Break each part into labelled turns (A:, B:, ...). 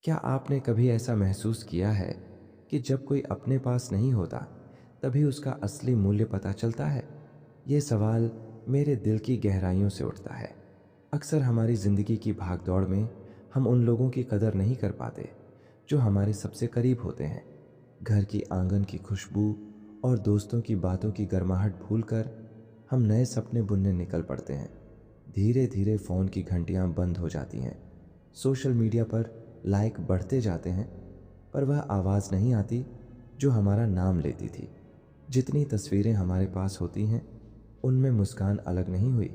A: क्या आपने कभी ऐसा महसूस किया है कि जब कोई अपने पास नहीं होता तभी उसका असली मूल्य पता चलता है? ये सवाल मेरे दिल की गहराइयों से उठता है। अक्सर हमारी ज़िंदगी की भागदौड़ में हम उन लोगों की कदर नहीं कर पाते जो हमारे सबसे करीब होते हैं। घर की आंगन की खुशबू और दोस्तों की बातों की गर्माहट भूलकर हम नए सपने बुनने निकल पड़ते हैं। धीरे धीरे फ़ोन की घंटियां बंद हो जाती हैं, सोशल मीडिया पर लाइक बढ़ते जाते हैं, पर वह आवाज़ नहीं आती जो हमारा नाम लेती थी। जितनी तस्वीरें हमारे पास होती हैं उनमें मुस्कान अलग नहीं हुई।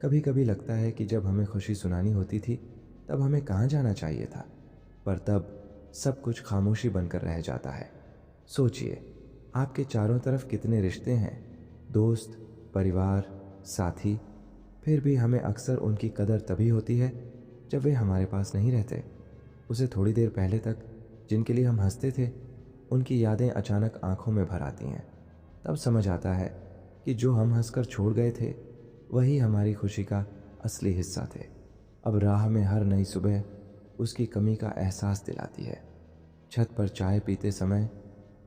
A: कभी कभी लगता है कि जब हमें खुशी सुनानी होती थी तब हमें कहाँ जाना चाहिए था, पर तब सब कुछ खामोशी बनकर रह जाता है। सोचिए, आपके चारों तरफ कितने रिश्ते हैं, दोस्त, परिवार, साथी, फिर भी हमें अक्सर उनकी कदर तभी होती है जब वे हमारे पास नहीं रहते। उसे थोड़ी देर पहले तक जिनके लिए हम हंसते थे उनकी यादें अचानक आंखों में भर आती हैं। तब समझ आता है कि जो हम हंसकर छोड़ गए थे वही हमारी खुशी का असली हिस्सा थे। अब राह में हर नई सुबह उसकी कमी का एहसास दिलाती है। छत पर चाय पीते समय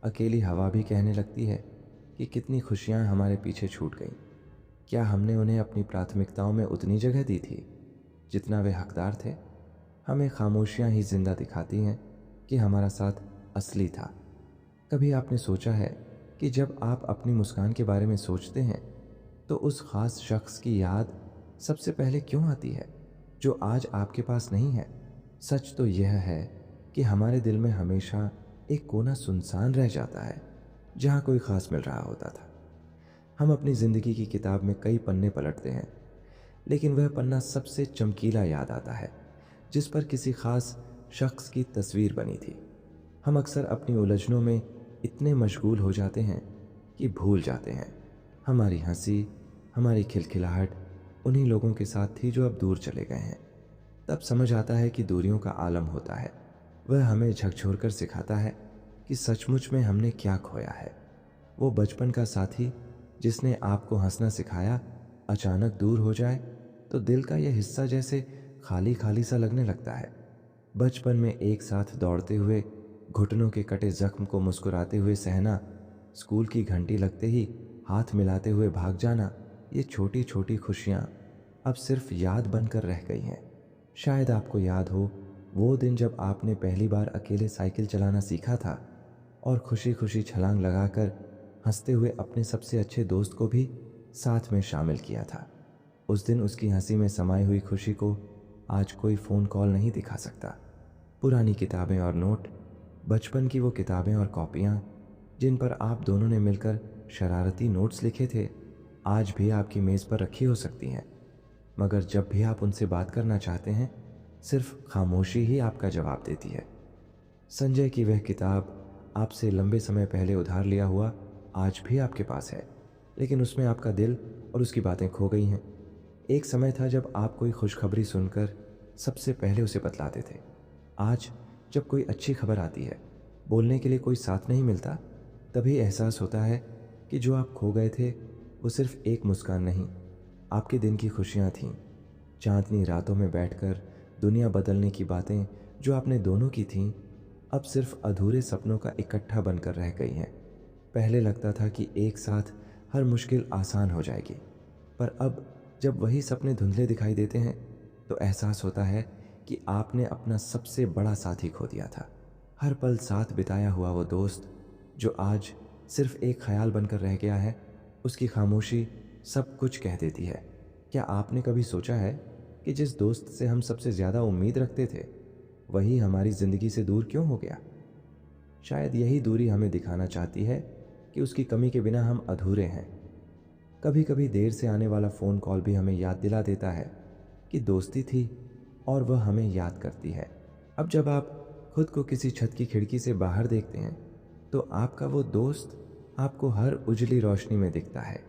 A: अकेली हवा भी कहने लगती है कि कितनी खुशियां हमारे पीछे छूट गईं। क्या हमने उन्हें अपनी प्राथमिकताओं में उतनी जगह दी थी जितना वे हकदार थे? हमें खामोशियां ही जिंदा दिखाती हैं कि हमारा साथ असली था। कभी आपने सोचा है कि जब आप अपनी मुस्कान के बारे में सोचते हैं तो उस खास शख्स की याद सबसे पहले क्यों आती है जो आज आपके पास नहीं है? सच तो यह है कि हमारे दिल में हमेशा एक कोना सुनसान रह जाता है जहाँ कोई खास मिल रहा होता था। हम अपनी ज़िंदगी की किताब में कई पन्ने पलटते हैं, लेकिन वह पन्ना सबसे चमकीला याद आता है जिस पर किसी खास शख्स की तस्वीर बनी थी। हम अक्सर अपनी उलझनों में इतने मशगूल हो जाते हैं कि भूल जाते हैं हमारी हंसी, हमारी खिलखिलाहट उन्हीं लोगों के साथ थी जो अब दूर चले गए हैं। तब समझ आता है कि दूरियों का आलम होता है। वह हमें झकझोर कर सिखाता है कि सचमुच में हमने क्या खोया है। वो बचपन का साथी जिसने आपको हंसना सिखाया अचानक दूर हो जाए तो दिल का यह हिस्सा जैसे खाली खाली सा लगने लगता है। बचपन में एक साथ दौड़ते हुए, घुटनों के कटे जख्म को मुस्कुराते हुए सहना, स्कूल की घंटी लगते ही हाथ मिलाते हुए भाग जाना, ये छोटी छोटी खुशियाँ अब सिर्फ याद बनकर रह गई हैं। शायद आपको याद हो वो दिन जब आपने पहली बार अकेले साइकिल चलाना सीखा था और खुशी खुशी छलांग लगाकर हंसते हुए अपने सबसे अच्छे दोस्त को भी साथ में शामिल किया था। उस दिन उसकी हंसी में समाई हुई खुशी को आज कोई फ़ोन कॉल नहीं दिखा सकता। पुरानी किताबें और नोट, बचपन की वो किताबें और कॉपियाँ जिन पर आप दोनों ने मिलकर शरारती नोट्स लिखे थे, आज भी आपकी मेज़ पर रखी हो सकती हैं। मगर जब भी आप उनसे बात करना चाहते हैं, सिर्फ खामोशी ही आपका जवाब देती है। संजय की वह किताब आपसे लंबे समय पहले उधार लिया हुआ आज भी आपके पास है, लेकिन उसमें आपका दिल और उसकी बातें खो गई हैं। एक समय था जब आप कोई खुशखबरी सुनकर सबसे पहले उसे बतलाते थे। आज जब कोई अच्छी खबर आती है, बोलने के लिए कोई साथ नहीं मिलता, तभी एहसास होता है कि जो आप खो गए थे वो सिर्फ एक मुस्कान नहीं, आपके दिन की खुशियाँ थीं। चांदनी रातों में बैठकर दुनिया बदलने की बातें जो आपने दोनों की थीं, अब सिर्फ अधूरे सपनों का इकट्ठा बनकर रह गई हैं। पहले लगता था कि एक साथ हर मुश्किल आसान हो जाएगी, पर अब जब वही सपने धुंधले दिखाई देते हैं तो एहसास होता है कि आपने अपना सबसे बड़ा साथी खो दिया था। हर पल साथ बिताया हुआ वो दोस्त जो आज सिर्फ एक ख्याल बनकर रह गया है, उसकी खामोशी सब कुछ कह देती है। क्या आपने कभी सोचा है कि जिस दोस्त से हम सबसे ज़्यादा उम्मीद रखते थे वही हमारी ज़िंदगी से दूर क्यों हो गया? शायद यही दूरी हमें दिखाना चाहती है कि उसकी कमी के बिना हम अधूरे हैं। कभी कभी देर से आने वाला फ़ोन कॉल भी हमें याद दिला देता है कि दोस्ती थी और वह हमें याद करती है। अब जब आप खुद को किसी छत की खिड़की से बाहर देखते हैं तो आपका वो दोस्त आपको हर उजली रोशनी में दिखता है,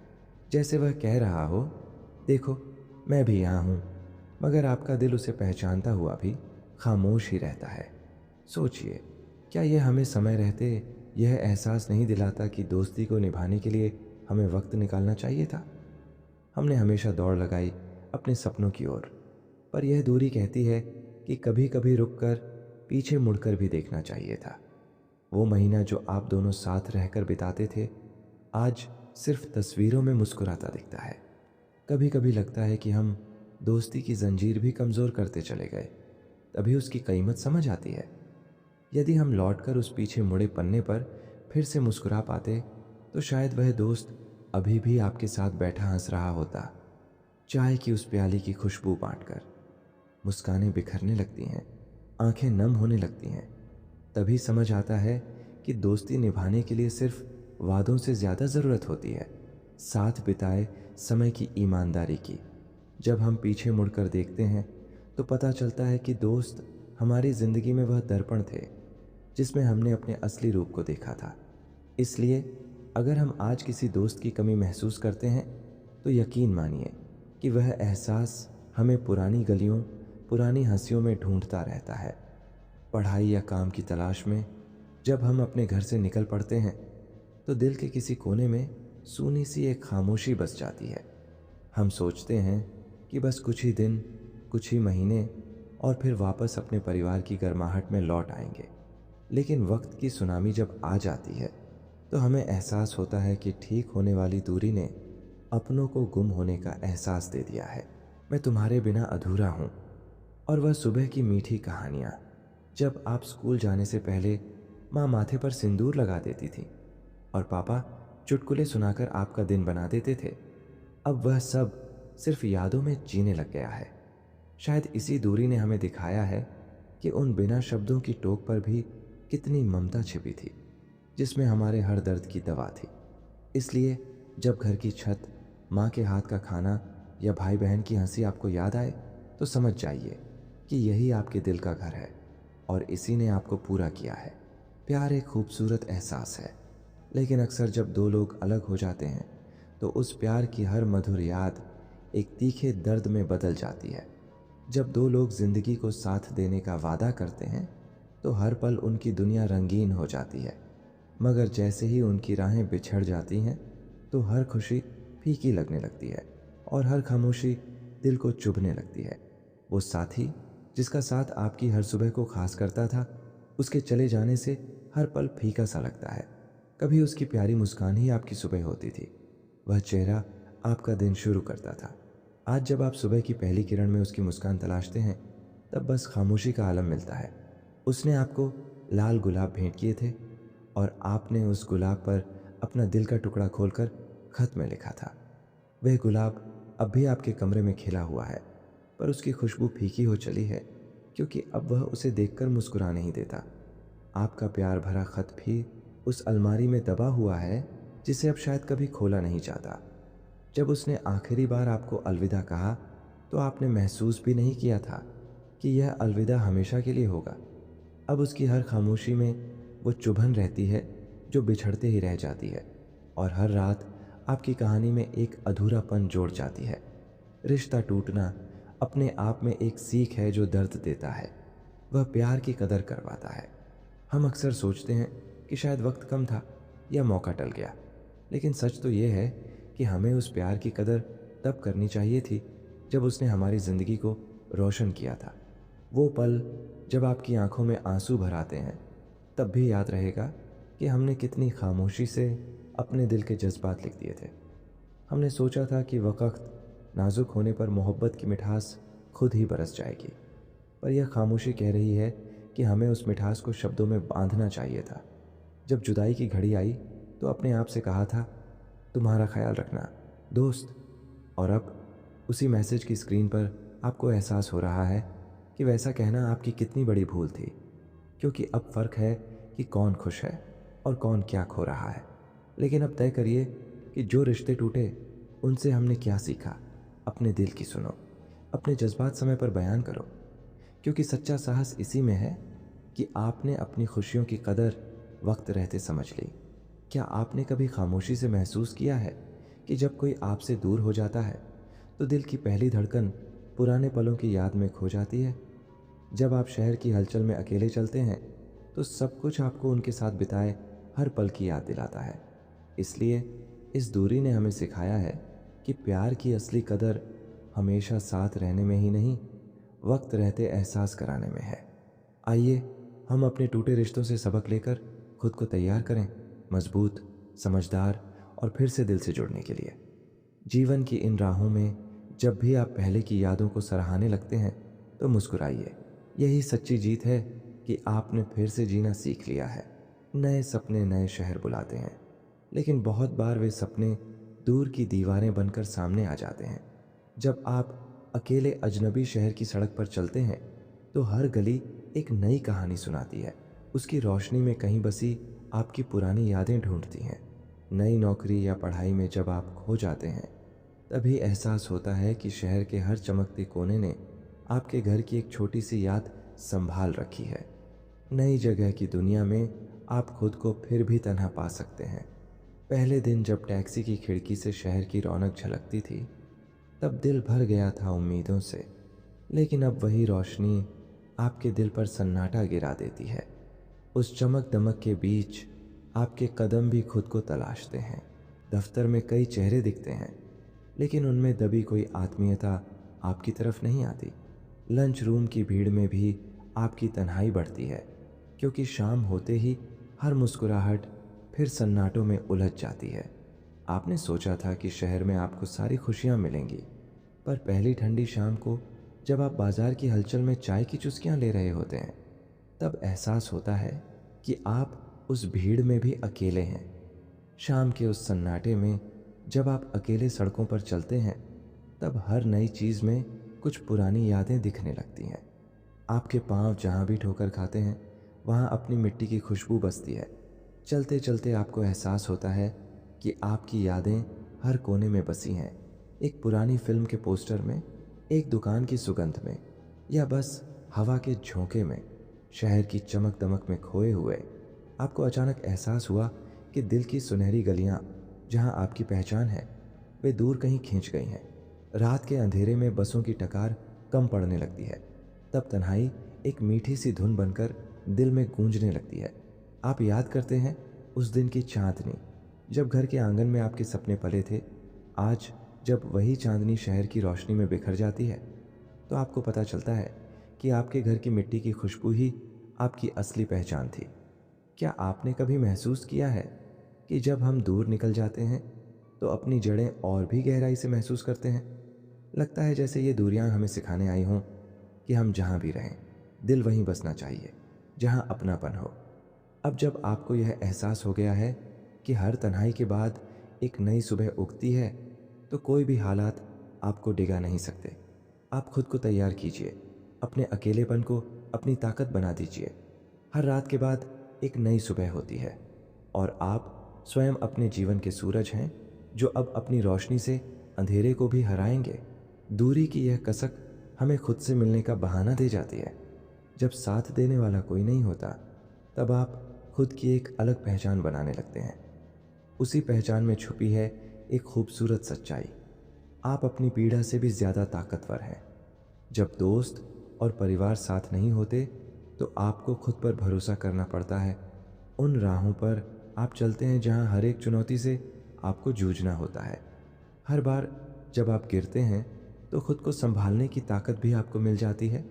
A: जैसे वह कह रहा हो, देखो मैं भी यहाँ हूँ। मगर आपका दिल उसे पहचानता हुआ भी खामोश ही रहता है। सोचिए, क्या यह हमें समय रहते यह एहसास नहीं दिलाता कि दोस्ती को निभाने के लिए हमें वक्त निकालना चाहिए था? हमने हमेशा दौड़ लगाई अपने सपनों की ओर, पर यह दूरी कहती है कि कभी कभी रुककर पीछे मुड़कर भी देखना चाहिए था। वो महीना जो आप दोनों साथ रहकर बिताते थे, आज सिर्फ तस्वीरों में मुस्कुराता दिखता है। कभी कभी लगता है कि हम दोस्ती की जंजीर भी कमज़ोर करते चले गए, तभी उसकी कीमत समझ आती है। यदि हम लौटकर उस पीछे मुड़े पन्ने पर फिर से मुस्कुरा पाते, तो शायद वह दोस्त अभी भी आपके साथ बैठा हंस रहा होता, चाय की उस प्याली की खुशबू बांटकर। मुस्कानें बिखरने लगती हैं, आंखें नम होने लगती हैं। तभी समझ आता है कि दोस्ती निभाने के लिए सिर्फ वादों से ज़्यादा ज़रूरत होती है, साथ बिताए समय की ईमानदारी की। जब हम पीछे मुड़कर देखते हैं तो पता चलता है कि दोस्त हमारी ज़िंदगी में वह दर्पण थे जिसमें हमने अपने असली रूप को देखा था। इसलिए अगर हम आज किसी दोस्त की कमी महसूस करते हैं, तो यकीन मानिए कि वह एहसास हमें पुरानी गलियों, पुरानी हंसियों में ढूंढता रहता है। पढ़ाई या काम की तलाश में जब हम अपने घर से निकल पड़ते हैं, तो दिल के किसी कोने में सूनी सी एक खामोशी बस जाती है। हम सोचते हैं कि बस कुछ ही दिन, कुछ ही महीने और फिर वापस अपने परिवार की गर्माहट में लौट आएंगे। लेकिन वक्त की सुनामी जब आ जाती है, तो हमें एहसास होता है कि ठीक होने वाली दूरी ने अपनों को गुम होने का एहसास दे दिया है। मैं तुम्हारे बिना अधूरा हूँ, और वह सुबह की मीठी कहानियाँ, जब आप स्कूल जाने से पहले माँ माथे पर सिंदूर लगा देती थी और पापा चुटकुले सुनाकर आपका दिन बना देते थे, अब वह सब सिर्फ यादों में जीने लग गया है। शायद इसी दूरी ने हमें दिखाया है कि उन बिना शब्दों की टोक पर भी कितनी ममता छिपी थी, जिसमें हमारे हर दर्द की दवा थी। इसलिए जब घर की छत, माँ के हाथ का खाना या भाई बहन की हंसी आपको याद आए, तो समझ जाइए कि यही आपके दिल का घर है और इसी ने आपको पूरा किया है। प्यार एक खूबसूरत एहसास है, लेकिन अक्सर जब दो लोग अलग हो जाते हैं, तो उस प्यार की हर मधुर याद एक तीखे दर्द में बदल जाती है। जब दो लोग जिंदगी को साथ देने का वादा करते हैं, तो हर पल उनकी दुनिया रंगीन हो जाती है। मगर जैसे ही उनकी राहें बिछड़ जाती हैं, तो हर खुशी फीकी लगने लगती है और हर खामोशी दिल को चुभने लगती है। वो साथी जिसका साथ आपकी हर सुबह को खास करता था, उसके चले जाने से हर पल फीका सा लगता है। कभी उसकी प्यारी मुस्कान ही आपकी सुबह होती थी, वह चेहरा आपका दिन शुरू करता था। आज जब आप सुबह की पहली किरण में उसकी मुस्कान तलाशते हैं, तब बस खामोशी का आलम मिलता है। उसने आपको लाल गुलाब भेंट किए थे और आपने उस गुलाब पर अपना दिल का टुकड़ा खोलकर खत में लिखा था। वह गुलाब अब भी आपके कमरे में खिला हुआ है, पर उसकी खुशबू फीकी हो चली है, क्योंकि अब वह उसे देखकर मुस्कुरा नहीं देता। आपका प्यार भरा खत भी उस अलमारी में दबा हुआ है, जिसे अब शायद कभी खोला नहीं जाता। जब उसने आखिरी बार आपको अलविदा कहा, तो आपने महसूस भी नहीं किया था कि यह अलविदा हमेशा के लिए होगा। अब उसकी हर खामोशी में वो चुभन रहती है जो बिछड़ते ही रह जाती है, और हर रात आपकी कहानी में एक अधूरापन जोड़ जाती है। रिश्ता टूटना अपने आप में एक सीख है जो दर्द देता है, वह प्यार की कदर करवाता है। हम अक्सर सोचते हैं कि शायद वक्त कम था या मौका टल गया, लेकिन सच तो ये है कि हमें उस प्यार की कदर तब करनी चाहिए थी जब उसने हमारी ज़िंदगी को रोशन किया था। वो पल जब आपकी आंखों में आंसू भर आते हैं, तब भी याद रहेगा कि हमने कितनी खामोशी से अपने दिल के जज्बात लिख दिए थे। हमने सोचा था कि वक्त नाजुक होने पर मोहब्बत की मिठास खुद ही बरस जाएगी, पर यह खामोशी कह रही है कि हमें उस मिठास को शब्दों में बांधना चाहिए था। जब जुदाई की घड़ी आई, तो अपने आप से कहा था, तुम्हारा ख्याल रखना दोस्त। और अब उसी मैसेज की स्क्रीन पर आपको एहसास हो रहा है कि वैसा कहना आपकी कितनी बड़ी भूल थी, क्योंकि अब फ़र्क है कि कौन खुश है और कौन क्या खो रहा है। लेकिन अब तय करिए कि जो रिश्ते टूटे, उनसे हमने क्या सीखा। अपने दिल की सुनो, अपने जज्बात समय पर बयान करो, क्योंकि सच्चा साहस इसी में है कि आपने अपनी खुशियों की कदर वक्त रहते समझ ली। क्या आपने कभी खामोशी से महसूस किया है कि जब कोई आपसे दूर हो जाता है, तो दिल की पहली धड़कन पुराने पलों की याद में खो जाती है? जब आप शहर की हलचल में अकेले चलते हैं, तो सब कुछ आपको उनके साथ बिताए हर पल की याद दिलाता है। इसलिए इस दूरी ने हमें सिखाया है कि प्यार की असली कदर हमेशा साथ रहने में ही नहीं, वक्त रहते एहसास कराने में है। आइए हम अपने टूटे रिश्तों से सबक लेकर खुद को तैयार करें, मजबूत, समझदार और फिर से दिल से जुड़ने के लिए। जीवन की इन राहों में जब भी आप पहले की यादों को सराहने लगते हैं तो मुस्कुराइए। यही सच्ची जीत है कि आपने फिर से जीना सीख लिया है। नए सपने नए शहर बुलाते हैं, लेकिन बहुत बार वे सपने दूर की दीवारें बनकर सामने आ जाते हैं। जब आप अकेले अजनबी शहर की सड़क पर चलते हैं तो हर गली एक नई कहानी सुनाती है। उसकी रोशनी में कहीं बसी आपकी पुरानी यादें ढूंढती हैं। नई नौकरी या पढ़ाई में जब आप खो जाते हैं तभी एहसास होता है कि शहर के हर चमकते कोने ने आपके घर की एक छोटी सी याद संभाल रखी है। नई जगह की दुनिया में आप खुद को फिर भी तन्हा पा सकते हैं। पहले दिन जब टैक्सी की खिड़की से शहर की रौनक झलकती थी तब दिल भर गया था उम्मीदों से, लेकिन अब वही रोशनी आपके दिल पर सन्नाटा गिरा देती है। उस चमक दमक के बीच आपके कदम भी खुद को तलाशते हैं। दफ्तर में कई चेहरे दिखते हैं, लेकिन उनमें दबी कोई आत्मीयता आपकी तरफ नहीं आती। लंच रूम की भीड़ में भी आपकी तन्हाई बढ़ती है, क्योंकि शाम होते ही हर मुस्कुराहट फिर सन्नाटों में उलझ जाती है। आपने सोचा था कि शहर में आपको सारी खुशियां मिलेंगी, पर पहली ठंडी शाम को जब आप बाजार की हलचल में चाय की चुस्कियां ले रहे होते हैं तब एहसास होता है कि आप उस भीड़ में भी अकेले हैं। शाम के उस सन्नाटे में जब आप अकेले सड़कों पर चलते हैं तब हर नई चीज़ में कुछ पुरानी यादें दिखने लगती हैं। आपके पांव जहाँ भी ठोकर खाते हैं वहाँ अपनी मिट्टी की खुशबू बसती है। चलते चलते आपको एहसास होता है कि आपकी यादें हर कोने में बसी हैं। एक पुरानी फिल्म के पोस्टर में, एक दुकान की सुगंध में, या बस हवा के झोंके में। शहर की चमक दमक में खोए हुए आपको अचानक एहसास हुआ कि दिल की सुनहरी गलियां जहां आपकी पहचान है वे दूर कहीं खींच गई हैं। रात के अंधेरे में बसों की टकार कम पड़ने लगती है। तब तन्हाई एक मीठी सी धुन बनकर दिल में गूंजने लगती है। आप याद करते हैं उस दिन की चांदनी जब घर के आंगन में आपके सपने पले थे। आज जब वही चांदनी शहर की रोशनी में बिखर जाती है तो आपको पता चलता है कि आपके घर की मिट्टी की खुशबू ही आपकी असली पहचान थी। क्या आपने कभी महसूस किया है कि जब हम दूर निकल जाते हैं तो अपनी जड़ें और भी गहराई से महसूस करते हैं? लगता है जैसे ये दूरियां हमें सिखाने आई हों कि हम जहां भी रहें दिल वहीं बसना चाहिए जहां अपनापन हो। अब जब आपको यह एहसास हो गया है कि हर तन्हाई के बाद एक नई सुबह उगती है तो कोई भी हालात आपको डिगा नहीं सकते। आप खुद को तैयार कीजिए, अपने अकेलेपन को अपनी ताकत बना दीजिए। हर रात के बाद एक नई सुबह होती है और आप स्वयं अपने जीवन के सूरज हैं जो अब अपनी रोशनी से अंधेरे को भी हराएंगे। दूरी की यह कसक हमें खुद से मिलने का बहाना दे जाती है। जब साथ देने वाला कोई नहीं होता तब आप खुद की एक अलग पहचान बनाने लगते हैं। उसी पहचान में छुपी है एक खूबसूरत सच्चाई। आप अपनी पीड़ा से भी ज़्यादा ताकतवर हैं। जब दोस्त और परिवार साथ नहीं होते तो आपको खुद पर भरोसा करना पड़ता है। उन राहों पर आप चलते हैं जहां हर एक चुनौती से आपको जूझना होता है। हर बार जब आप गिरते हैं तो खुद को संभालने की ताकत भी आपको मिल जाती है।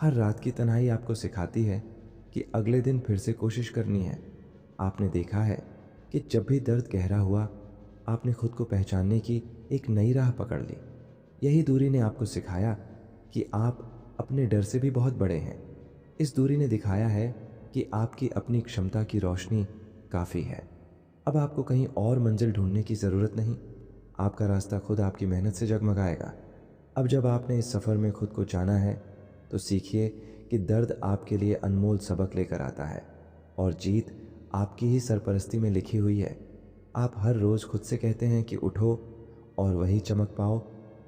A: हर रात की तन्हाई आपको सिखाती है कि अगले दिन फिर से कोशिश करनी है। आपने देखा है कि जब भी दर्द गहरा हुआ आपने खुद को पहचानने की एक नई राह पकड़ ली। यही दूरी ने आपको सिखाया कि आप अपने डर से भी बहुत बड़े हैं। इस दूरी ने दिखाया है कि आपकी अपनी क्षमता की रोशनी काफ़ी है। अब आपको कहीं और मंजिल ढूंढने की ज़रूरत नहीं। आपका रास्ता खुद आपकी मेहनत से जगमगाएगा। अब जब आपने इस सफ़र में खुद को जाना है तो सीखिए कि दर्द आपके लिए अनमोल सबक लेकर आता है और जीत आपकी ही सरपरस्ती में लिखी हुई है। आप हर रोज़ खुद से कहते हैं कि उठो और वही चमक पाओ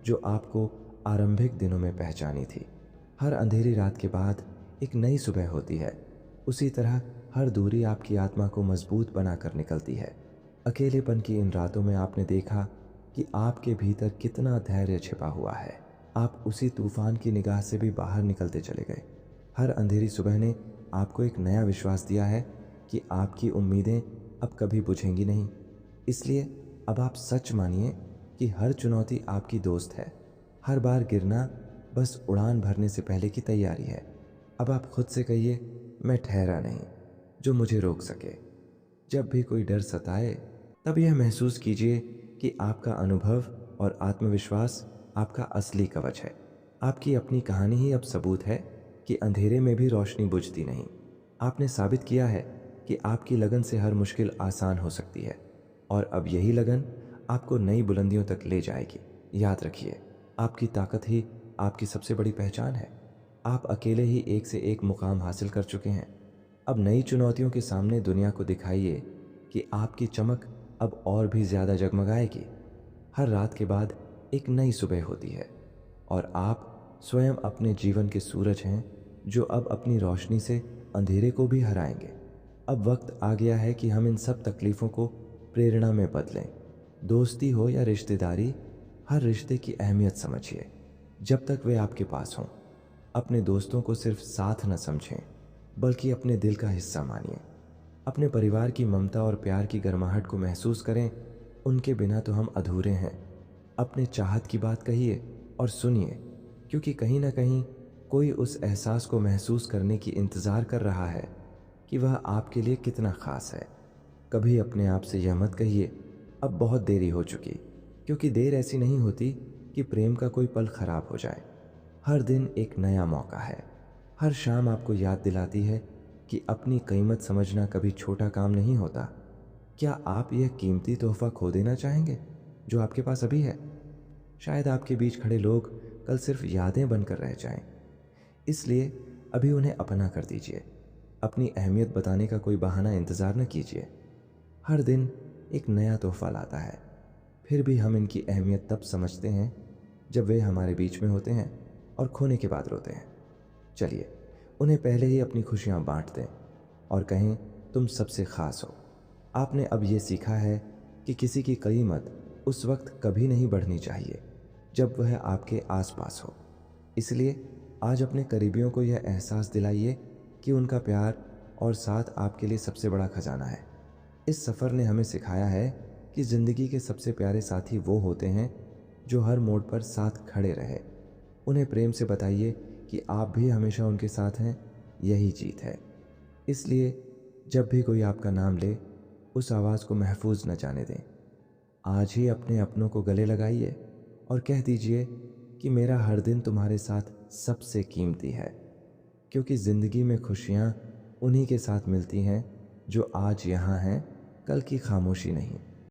A: जो आपको आरंभिक दिनों में पहचानी थी। हर अंधेरी रात के बाद एक नई सुबह होती है। उसी तरह हर दूरी आपकी आत्मा को मजबूत बनाकर निकलती है। अकेलेपन की इन रातों में आपने देखा कि आपके भीतर कितना धैर्य छिपा हुआ है। आप उसी तूफान की निगाह से भी बाहर निकलते चले गए। हर अंधेरी सुबह ने आपको एक नया विश्वास दिया है कि आपकी उम्मीदें अब कभी बुझेंगी नहीं। इसलिए अब आप सच मानिए कि हर चुनौती आपकी दोस्त है। हर बार गिरना बस उड़ान भरने से पहले की तैयारी है। अब आप खुद से कहिए, मैं ठहरा नहीं जो मुझे रोक सके। जब भी कोई डर सताए, तब यह महसूस कीजिए कि आपका अनुभव और आत्मविश्वास आपका असली कवच है। आपकी अपनी कहानी ही अब सबूत है कि अंधेरे में भी रोशनी बुझती नहीं। आपने साबित किया है कि आपकी लगन से हर मुश्किल आसान हो सकती है, और अब यही लगन आपको नई बुलंदियों तक ले जाएगी। याद रखिए, आपकी ताकत ही आपकी सबसे बड़ी पहचान है। आप अकेले ही एक से एक मुकाम हासिल कर चुके हैं। अब नई चुनौतियों के सामने दुनिया को दिखाइए कि आपकी चमक अब और भी ज़्यादा जगमगाएगी। हर रात के बाद एक नई सुबह होती है, और आप स्वयं अपने जीवन के सूरज हैं जो अब अपनी रोशनी से अंधेरे को भी हराएंगे। अब वक्त आ गया है कि हम इन सब तकलीफ़ों को प्रेरणा में बदलें। दोस्ती हो या रिश्तेदारी, हर रिश्ते की अहमियत समझिए जब तक वे आपके पास हों। अपने दोस्तों को सिर्फ साथ न समझें, बल्कि अपने दिल का हिस्सा मानिए। अपने परिवार की ममता और प्यार की गर्माहट को महसूस करें, उनके बिना तो हम अधूरे हैं। अपने चाहत की बात कहिए और सुनिए, क्योंकि कहीं ना कहीं कोई उस एहसास को महसूस करने की इंतज़ार कर रहा है कि वह आपके लिए कितना ख़ास है। कभी अपने आप से यह मत कहिए अब बहुत देरी हो चुकी, क्योंकि देर ऐसी नहीं होती कि प्रेम का कोई पल खराब हो जाए। हर दिन एक नया मौका है। हर शाम आपको याद दिलाती है कि अपनी कीमत समझना कभी छोटा काम नहीं होता। क्या आप यह कीमती तोहफा खो देना चाहेंगे जो आपके पास अभी है? शायद आपके बीच खड़े लोग कल सिर्फ यादें बनकर रह जाएं। इसलिए अभी उन्हें अपना कर दीजिए। अपनी अहमियत बताने का कोई बहाना इंतज़ार न कीजिए। हर दिन एक नया तोहफा लाता है। फिर भी हम इनकी अहमियत तब समझते हैं जब वे हमारे बीच में होते हैं और खोने के बाद रोते हैं। चलिए, उन्हें पहले ही अपनी खुशियाँ बांट दें और कहें, तुम सबसे ख़ास हो। आपने अब ये सीखा है कि किसी की कीमत उस वक्त कभी नहीं बढ़नी चाहिए जब वह आपके आसपास हो। इसलिए आज अपने करीबियों को यह एहसास दिलाइए कि उनका प्यार और साथ आपके लिए सबसे बड़ा खजाना है। इस सफ़र ने हमें सिखाया है कि ज़िंदगी के सबसे प्यारे साथी वो होते हैं जो हर मोड़ पर साथ खड़े रहे। उन्हें प्रेम से बताइए कि आप भी हमेशा उनके साथ हैं, यही जीत है। इसलिए जब भी कोई आपका नाम ले, उस आवाज़ को महफूज न जाने दें। आज ही अपने अपनों को गले लगाइए और कह दीजिए कि मेरा हर दिन तुम्हारे साथ सबसे कीमती है, क्योंकि ज़िंदगी में खुशियाँ उन्हीं के साथ मिलती हैं जो आज यहाँ हैं, कल की खामोशी नहीं।